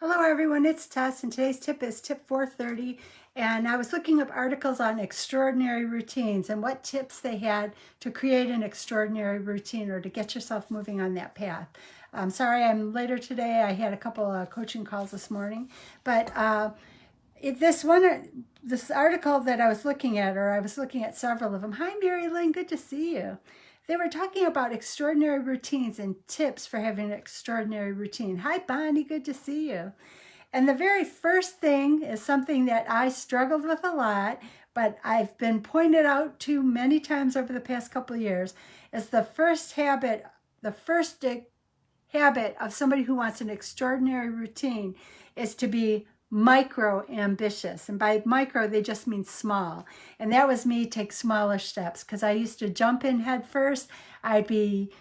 Hello everyone, it's Tess, and today's tip is tip 430, and I was looking up articles on extraordinary routines and what tips they had to create an extraordinary routine or to get yourself moving on that path. I'm sorry I'm later today. I had a couple of coaching calls this morning, but this article that I was looking at, or I was looking at several of them. Hi Mary Lynn, good to see you. They were talking about extraordinary routines and tips for having an extraordinary routine. Hi Bonnie, good to see you. And the very first thing is something that I struggled with a lot, but I've been pointed out to many times over the past couple of years, is the first habit of somebody who wants an extraordinary routine is to be micro ambitious. And by micro, they just mean small. And that was me, take smaller steps, because I used to jump in head first. I'd be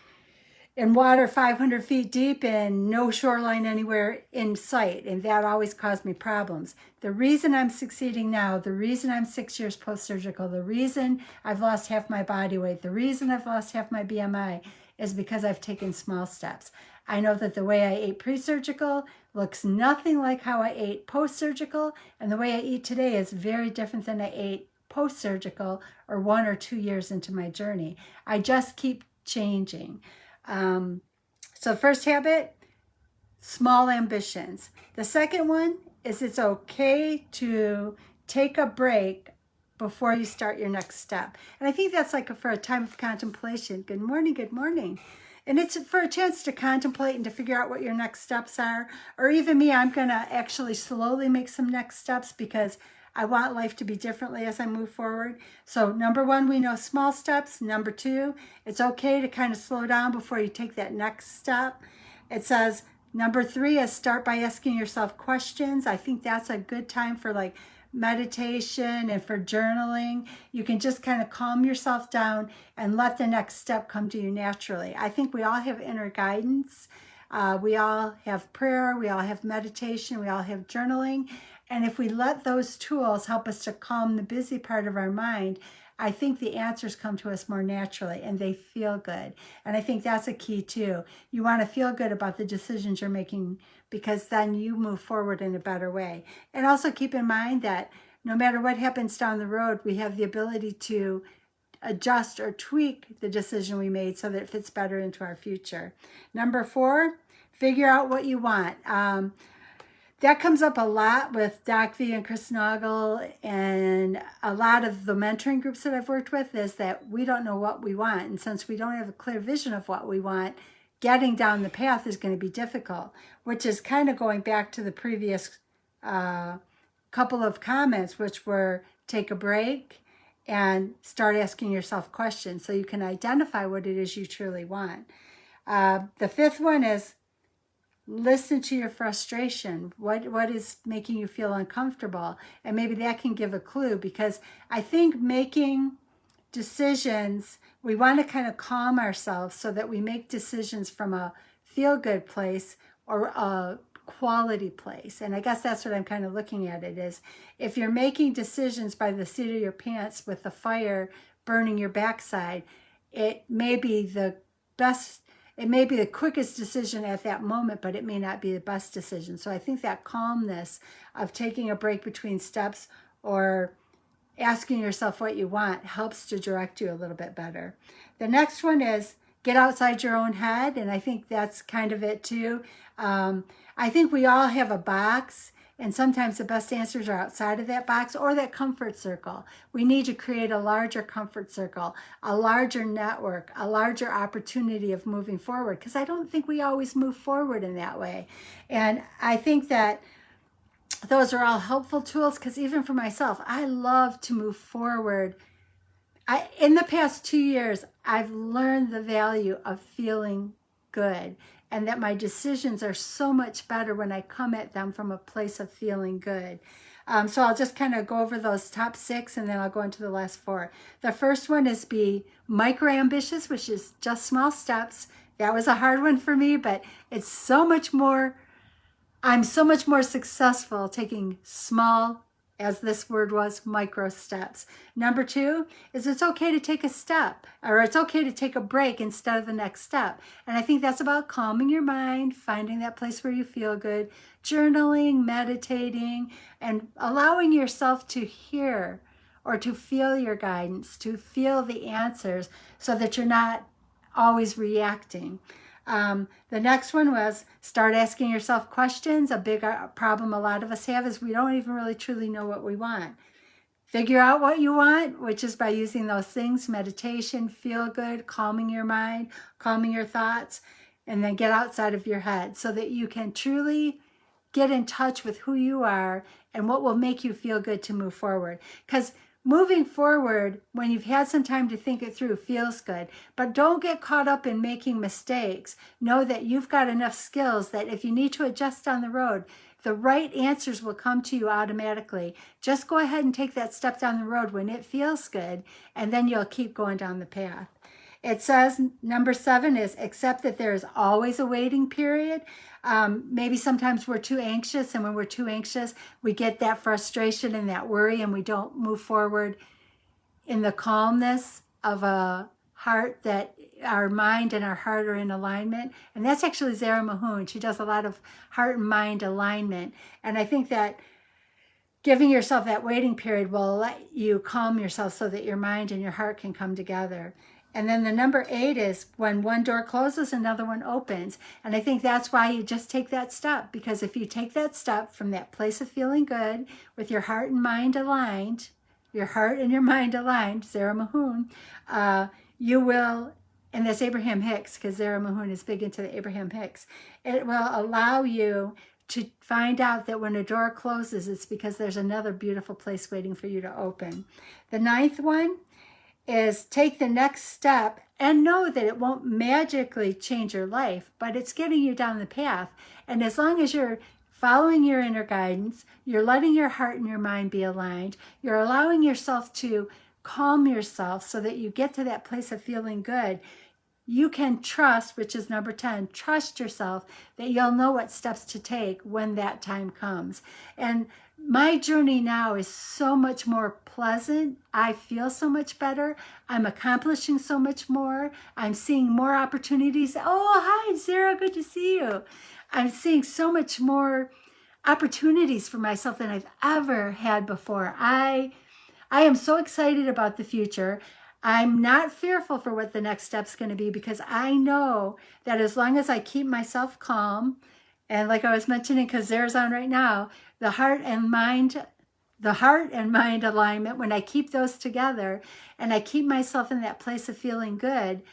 in water 500 feet deep and no shoreline anywhere in sight. And that always caused me problems. The reason I'm succeeding now, the reason I'm 6 years post-surgical, the reason I've lost half my body weight, the reason I've lost half my BMI is because I've taken small steps. I know that the way I ate pre-surgical looks nothing like how I ate post-surgical, and the way I eat today is very different than I ate post-surgical or 1 or 2 years into my journey. I just keep changing. So first habit, small ambitions. The second one is it's okay to take a break before you start your next step. And I think that's like for a time of contemplation. Good morning, good morning. And it's for a chance to contemplate and to figure out what your next steps are. Or even me, I'm going to actually slowly make some next steps because I want life to be differently as I move forward. So number one, we know small steps. Number two, it's okay to kind of slow down before you take that next step. It says number three is start by asking yourself questions. I think that's a good time for like meditation and for journaling. You can just kind of calm yourself down and let the next step come to you naturally. I think we all have inner guidance. We all have prayer. We all have meditation. We all have journaling. And if we let those tools help us to calm the busy part of our mind, I think the answers come to us more naturally and they feel good. And I think that's a key too. You want to feel good about the decisions you're making because then you move forward in a better way. And also keep in mind that no matter what happens down the road, we have the ability to adjust or tweak the decision we made so that it fits better into our future. Number four, figure out what you want. That comes up a lot with Doc V and Chris Noggle, and a lot of the mentoring groups that I've worked with is that we don't know what we want. And since we don't have a clear vision of what we want, getting down the path is going to be difficult, which is kind of going back to the previous couple of comments, which were take a break and start asking yourself questions so you can identify what it is you truly want. The fifth one is listen to your frustration. What is making you feel uncomfortable? And maybe that can give a clue, because I think making decisions, we want to kind of calm ourselves so that we make decisions from a feel-good place or a quality place. And I guess that's what I'm kind of looking at it is, if you're making decisions by the seat of your pants with the fire burning your backside, it may be the quickest decision at that moment, but it may not be the best decision. So I think that calmness of taking a break between steps or asking yourself what you want helps to direct you a little bit better. The next one is get outside your own head, and I think that's kind of it too. I think we all have a box, and sometimes the best answers are outside of that box or that comfort circle. We need to create a larger comfort circle, a larger network, a larger opportunity of moving forward, because I don't think we always move forward in that way. And I think that those are all helpful tools, because even for myself, I love to move forward. In the past 2 years, I've learned the value of feeling good, and that my decisions are so much better when I come at them from a place of feeling good. So I'll just kind of go over those top 6, and then I'll go into the last 4. The first one is be micro-ambitious, which is just small steps. That was a hard one for me, but it's so much more, I'm so much more successful taking small as this word was, micro steps. Number 2 is it's okay to take a step, or it's okay to take a break instead of the next step. And I think that's about calming your mind, finding that place where you feel good, journaling, meditating, and allowing yourself to hear or to feel your guidance, to feel the answers so that you're not always reacting. The next one was start asking yourself questions. A big problem a lot of us have is we don't even really truly know what we want. Figure out what you want, which is by using those things, meditation, feel good, calming your mind, calming your thoughts, and then get outside of your head so that you can truly get in touch with who you are and what will make you feel good to move forward. Because moving forward, when you've had some time to think it through, feels good. But don't get caught up in making mistakes. Know that you've got enough skills that if you need to adjust down the road, the right answers will come to you automatically. Just go ahead and take that step down the road when it feels good, and then you'll keep going down the path. It says, number 7 is accept that there is always a waiting period. Maybe sometimes we're too anxious, and when we're too anxious, we get that frustration and that worry, and we don't move forward in the calmness of a heart that our mind and our heart are in alignment. And that's actually Zara Mahoon. She does a lot of heart and mind alignment. And I think that giving yourself that waiting period will let you calm yourself so that your mind and your heart can come together. And then the number 8 is when one door closes, another one opens. And I think that's why you just take that step. Because if you take that step from that place of feeling good with your heart and mind aligned, your heart and your mind aligned, Zara Mahoon, you will, and that's Abraham Hicks, because Zara Mahoon is big into the Abraham Hicks, it will allow you to find out that when a door closes, it's because there's another beautiful place waiting for you to open. The 9th one is take the next step and know that it won't magically change your life, but it's getting you down the path. And as long as you're following your inner guidance, you're letting your heart and your mind be aligned, you're allowing yourself to calm yourself so that you get to that place of feeling good, you can trust, which is number 10, trust yourself that you'll know what steps to take when that time comes. And my journey now is so much more pleasant. I feel so much better. I'm accomplishing so much more. I'm seeing more opportunities. Oh, hi, Zara, good to see you. I'm seeing so much more opportunities for myself than I've ever had before. I am so excited about the future. I'm not fearful for what the next step's going to be because I know that as long as I keep myself calm, and like I was mentioning, because Zara's on right now, the heart and mind alignment, when I keep those together and I keep myself in that place of feeling good,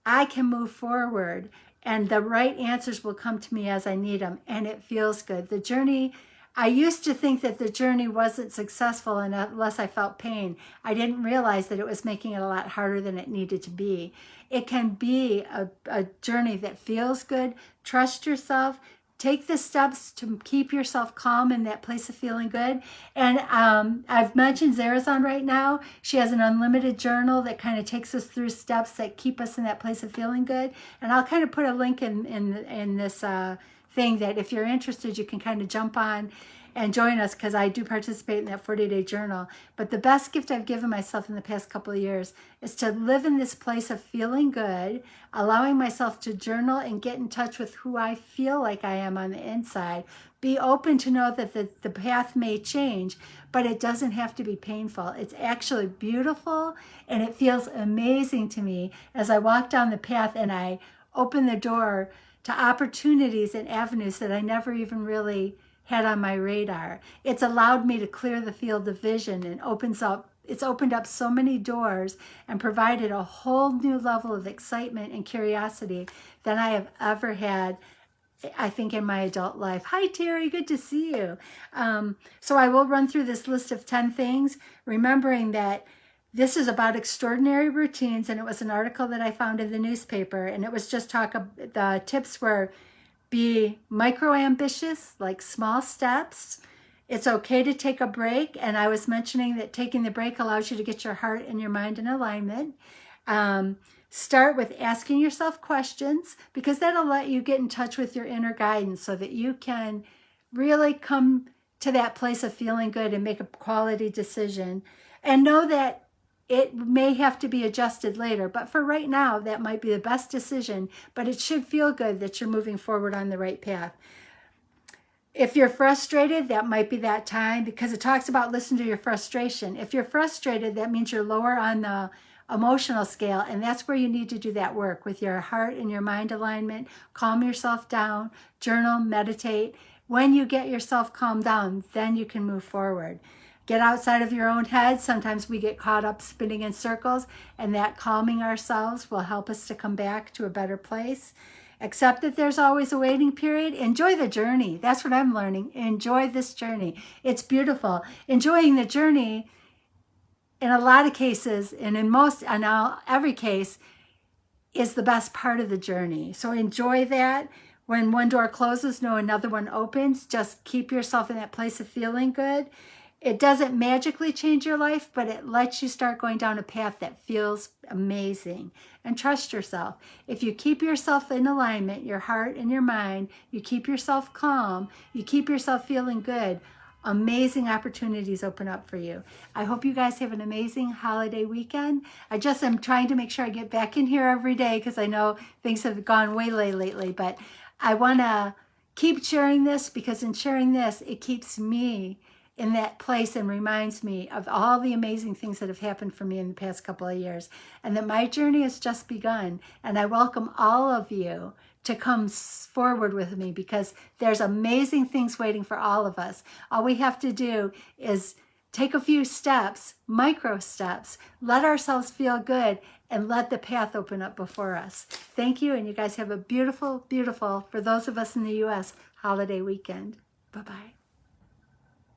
I can move forward and the right answers will come to me as I need them. And it feels good. The journey, I used to think that the journey wasn't successful unless I felt pain. I didn't realize that it was making it a lot harder than it needed to be. It can be a journey that feels good. Trust yourself. Take the steps to keep yourself calm in that place of feeling good. And I've mentioned Zara's on right now. She has an unlimited journal that kind of takes us through steps that keep us in that place of feeling good. And I'll kind of put a link in this thing that if you're interested, you can kind of jump on and join us because I do participate in that 40-day journal. But the best gift I've given myself in the past couple of years is to live in this place of feeling good, allowing myself to journal and get in touch with who I feel like I am on the inside. Be open to know that the path may change, but it doesn't have to be painful. It's actually beautiful, and it feels amazing to me as I walk down the path and I open the door to opportunities and avenues that I never even really had on my radar. It's allowed me to clear the field of vision and it's opened up so many doors and provided a whole new level of excitement and curiosity than I have ever had, I think, in my adult life. Hi, Terry, good to see you. So I will run through this list of 10 things, remembering that this is about extraordinary routines, and it was an article that I found in the newspaper, and it was just the tips were be micro-ambitious, like small steps. It's okay to take a break, and I was mentioning that taking the break allows you to get your heart and your mind in alignment. Start with asking yourself questions, because that'll let you get in touch with your inner guidance so that you can really come to that place of feeling good and make a quality decision. And know that it may have to be adjusted later, but for right now, that might be the best decision, but it should feel good that you're moving forward on the right path. If you're frustrated, that might be that time, because it talks about listen to your frustration. If you're frustrated, that means you're lower on the emotional scale, and that's where you need to do that work with your heart and your mind alignment. Calm yourself down, journal, meditate. When you get yourself calmed down, then you can move forward. Get outside of your own head. Sometimes we get caught up spinning in circles, and that calming ourselves will help us to come back to a better place. Accept that there's always a waiting period. Enjoy the journey. That's what I'm learning. Enjoy this journey. It's beautiful. Enjoying the journey, in a lot of cases, and in every case, is the best part of the journey. So enjoy that. When one door closes, know another one opens. Just keep yourself in that place of feeling good. It doesn't magically change your life, but it lets you start going down a path that feels amazing. And trust yourself. If you keep yourself in alignment, your heart and your mind, you keep yourself calm, you keep yourself feeling good, amazing opportunities open up for you. I hope you guys have an amazing holiday weekend. I just am trying to make sure I get back in here every day, because I know things have gone way late lately, but I want to keep sharing this, because in sharing this, it keeps me in that place and reminds me of all the amazing things that have happened for me in the past couple of years, and that my journey has just begun. And I welcome all of you to come forward with me, because there's amazing things waiting for all of us. All we have to do is take a few steps, micro steps, let ourselves feel good, and let the path open up before us. Thank you, and you guys have a beautiful, beautiful, for those of us in the U.S., holiday weekend. Bye-bye.